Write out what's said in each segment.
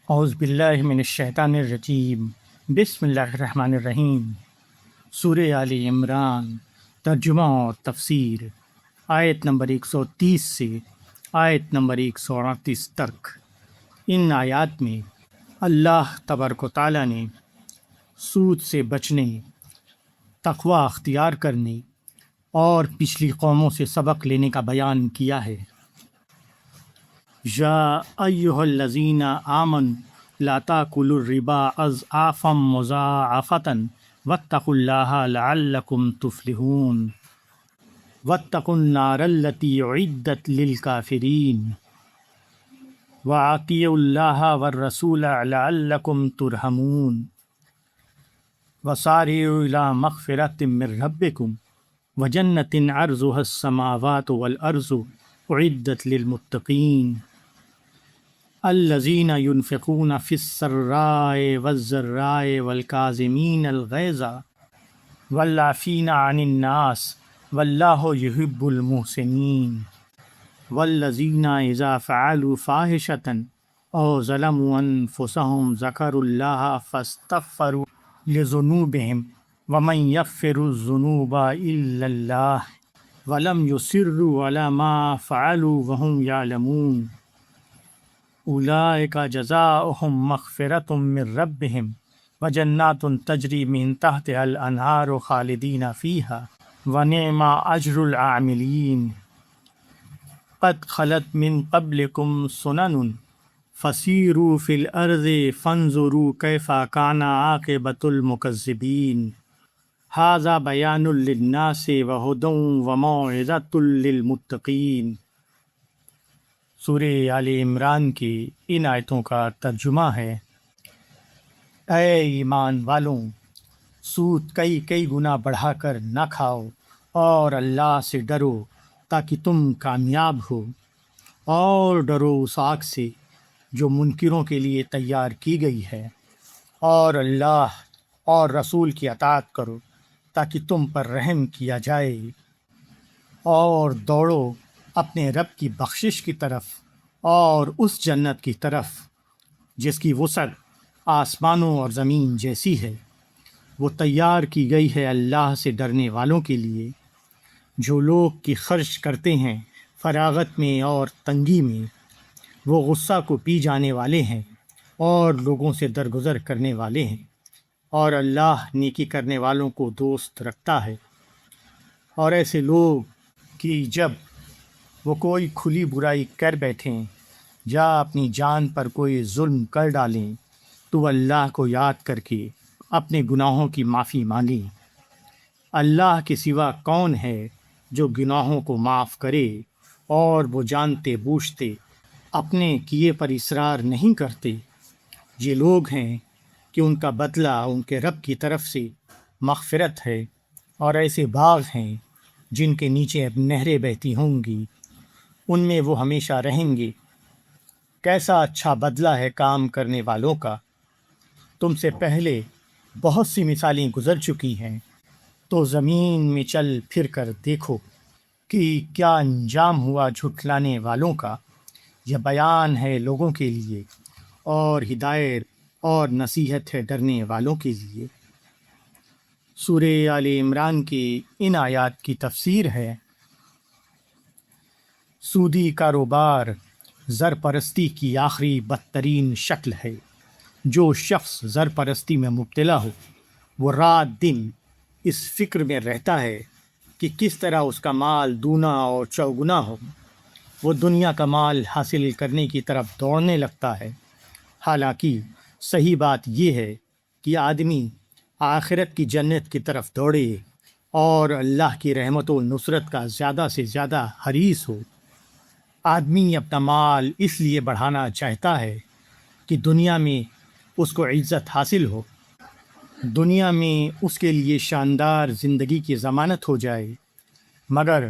اعوذ باللہ من الشیطان الرجیم، بسم اللہ الرحمن الرحیم۔ سورہ آل عمران، ترجمہ اور تفسیر، آیت نمبر 130 سے آیت نمبر 138 تک۔ ان آیات میں اللہ تبارک و تعالیٰ نے سود سے بچنے، تقوی اختیار کرنے اور پچھلی قوموں سے سبق لینے کا بیان کیا ہے۔ یا ایہا الذین آمنوا لا تاکلوا الربا اضعافا مضاعفۃ واتقوا اللہ لعلکم تفلحون واتقوا النار التی اعدت للکافرین واطیعوا اللہ والرسول لعلکم ترحمون وسارعوا الی مغفرۃ من ربکم وجنۃ عرضها السماوات والارض اعدت للمتقین الذین ينفقون فی السراء والضراء والکاظمین الغیظ والعافین عن الناس واللہ یحب المحسنین والذین اذا فعلوا فاحشۃ او ظلموا انفسهم ذکروا اللہ فاستغفروا لذنوبهم ومن یغفر الذنوب الا اللہ ولم یصروا علی ما فعلوا وهم یعلمون اولئک جزاؤہم مغفرۃ من ربہم وجنات تجری من تحتها الانہار خالدین فیہا ونعم اجر العاملین قد خلت من قبلکم سنن فسیروا فی الارض فانظروا کیف کان عاقبۃ المکذبین ھذا بیان للناس وہدی وموعظۃ للمتقین۔ سورہ آل عمران کی ان آیتوں کا ترجمہ ہے: اے ایمان والوں، سود کئی گنا بڑھا کر نہ کھاؤ اور اللہ سے ڈرو تاکہ تم کامیاب ہو، اور ڈرو اس آگ سے جو منکروں کے لیے تیار کی گئی ہے، اور اللہ اور رسول کی اطاعت کرو تاکہ تم پر رحم کیا جائے، اور دوڑو اپنے رب کی بخشش کی طرف اور اس جنت کی طرف جس کی وسعت آسمانوں اور زمین جیسی ہے۔ وہ تیار کی گئی ہے اللہ سے ڈرنے والوں کے لیے، جو لوگ کی خرچ کرتے ہیں فراغت میں اور تنگی میں، وہ غصہ کو پی جانے والے ہیں اور لوگوں سے درگزر کرنے والے ہیں، اور اللہ نیکی کرنے والوں کو دوست رکھتا ہے۔ اور ایسے لوگ کہ جب وہ کوئی کھلی برائی کر بیٹھیں یا اپنی جان پر کوئی ظلم کر ڈالیں تو اللہ کو یاد کر کے اپنے گناہوں کی معافی مانگیں۔ اللہ کے سوا کون ہے جو گناہوں کو معاف کرے، اور وہ جانتے بوجھتے اپنے کیے پر اصرار نہیں کرتے۔ یہ لوگ ہیں کہ ان کا بدلہ ان کے رب کی طرف سے مغفرت ہے، اور ایسے باغ ہیں جن کے نیچے اب نہریں بہتی ہوں گی، ان میں وہ ہمیشہ رہیں گے۔ کیسا اچھا بدلہ ہے کام کرنے والوں کا۔ تم سے پہلے بہت سی مثالیں گزر چکی ہیں، تو زمین میں چل پھر کر دیکھو کہ کیا انجام ہوا جھٹلانے والوں کا۔ یہ بیان ہے لوگوں کے لیے، اور ہدایت اور نصیحت ہے ڈرنے والوں کے لیے۔ سورہ آل عمران کی ان آیات کی تفسیر ہے: سودی کاروبار زر پرستی کی آخری بدترین شکل ہے۔ جو شخص زر پرستی میں مبتلا ہو، وہ رات دن اس فکر میں رہتا ہے کہ کس طرح اس کا مال دونا اور چوگنا ہو۔ وہ دنیا کا مال حاصل کرنے کی طرف دوڑنے لگتا ہے، حالانکہ صحیح بات یہ ہے کہ آدمی آخرت کی جنت کی طرف دوڑے اور اللہ کی رحمت و نصرت کا زیادہ سے زیادہ حریص ہو۔ آدمی اپنا مال اس لیے بڑھانا چاہتا ہے کہ دنیا میں اس کو عزت حاصل ہو، دنیا میں اس کے لیے شاندار زندگی کی ضمانت ہو جائے، مگر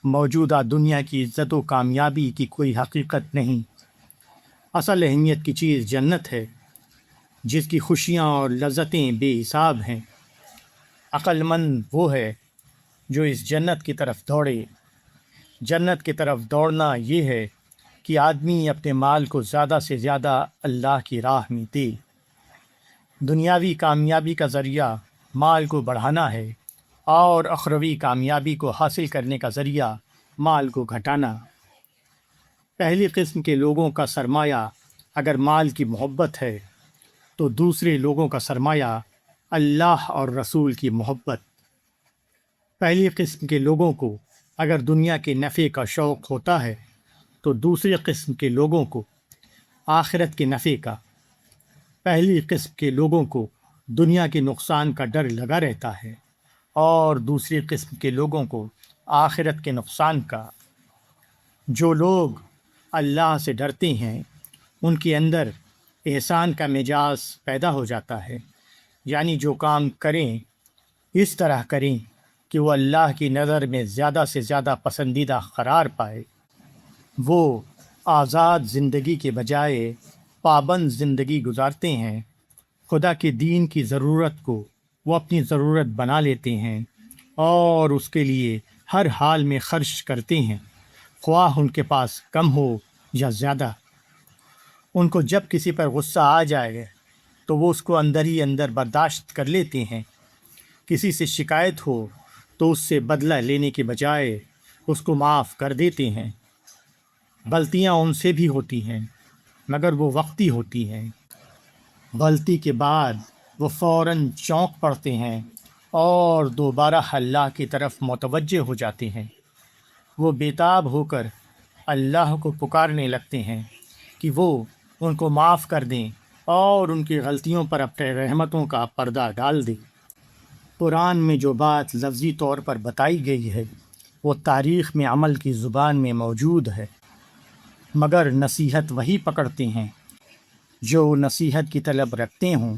موجودہ دنیا کی عزت و کامیابی کی کوئی حقیقت نہیں۔ اصل اہمیت کی چیز جنت ہے، جس کی خوشیاں اور لذتیں بے حساب ہیں۔ عقل مند وہ ہے جو اس جنت کی طرف دوڑے۔ جنت کی طرف دوڑنا یہ ہے کہ آدمی اپنے مال کو زیادہ سے زیادہ اللہ کی راہ میں دے۔ دنیاوی کامیابی کا ذریعہ مال کو بڑھانا ہے اور اخروی کامیابی کو حاصل کرنے کا ذریعہ مال کو گھٹانا۔ پہلی قسم کے لوگوں کا سرمایہ اگر مال کی محبت ہے تو دوسرے لوگوں کا سرمایہ اللہ اور رسول کی محبت۔ پہلی قسم کے لوگوں کو اگر دنیا کے نفع کا شوق ہوتا ہے تو دوسری قسم کے لوگوں کو آخرت کے نفع کا۔ پہلی قسم کے لوگوں کو دنیا کے نقصان کا ڈر لگا رہتا ہے اور دوسری قسم کے لوگوں کو آخرت کے نقصان کا۔ جو لوگ اللہ سے ڈرتے ہیں ان کے اندر احسان کا مزاج پیدا ہو جاتا ہے، یعنی جو کام کریں اس طرح کریں کہ وہ اللہ کی نظر میں زیادہ سے زیادہ پسندیدہ قرار پائے۔ وہ آزاد زندگی کے بجائے پابند زندگی گزارتے ہیں۔ خدا کے دین کی ضرورت کو وہ اپنی ضرورت بنا لیتے ہیں اور اس کے لیے ہر حال میں خرچ کرتے ہیں، خواہ ان کے پاس کم ہو یا زیادہ۔ ان کو جب کسی پر غصہ آ جائے تو وہ اس کو اندر ہی اندر برداشت کر لیتے ہیں۔ کسی سے شکایت ہو تو اس سے بدلہ لینے کے بجائے اس کو معاف کر دیتے ہیں۔ غلطیاں ان سے بھی ہوتی ہیں مگر وہ وقتی ہوتی ہیں۔ غلطی کے بعد وہ فوراً چونک پڑتے ہیں اور دوبارہ اللہ کی طرف متوجہ ہو جاتے ہیں۔ وہ بےتاب ہو کر اللہ کو پکارنے لگتے ہیں کہ وہ ان کو معاف کر دیں اور ان کی غلطیوں پر اپنے رحمتوں کا پردہ ڈال دیں۔ قرآن میں جو بات لفظی طور پر بتائی گئی ہے وہ تاریخ میں عمل کی زبان میں موجود ہے، مگر نصیحت وہی پکڑتے ہیں جو نصیحت کی طلب رکھتے ہوں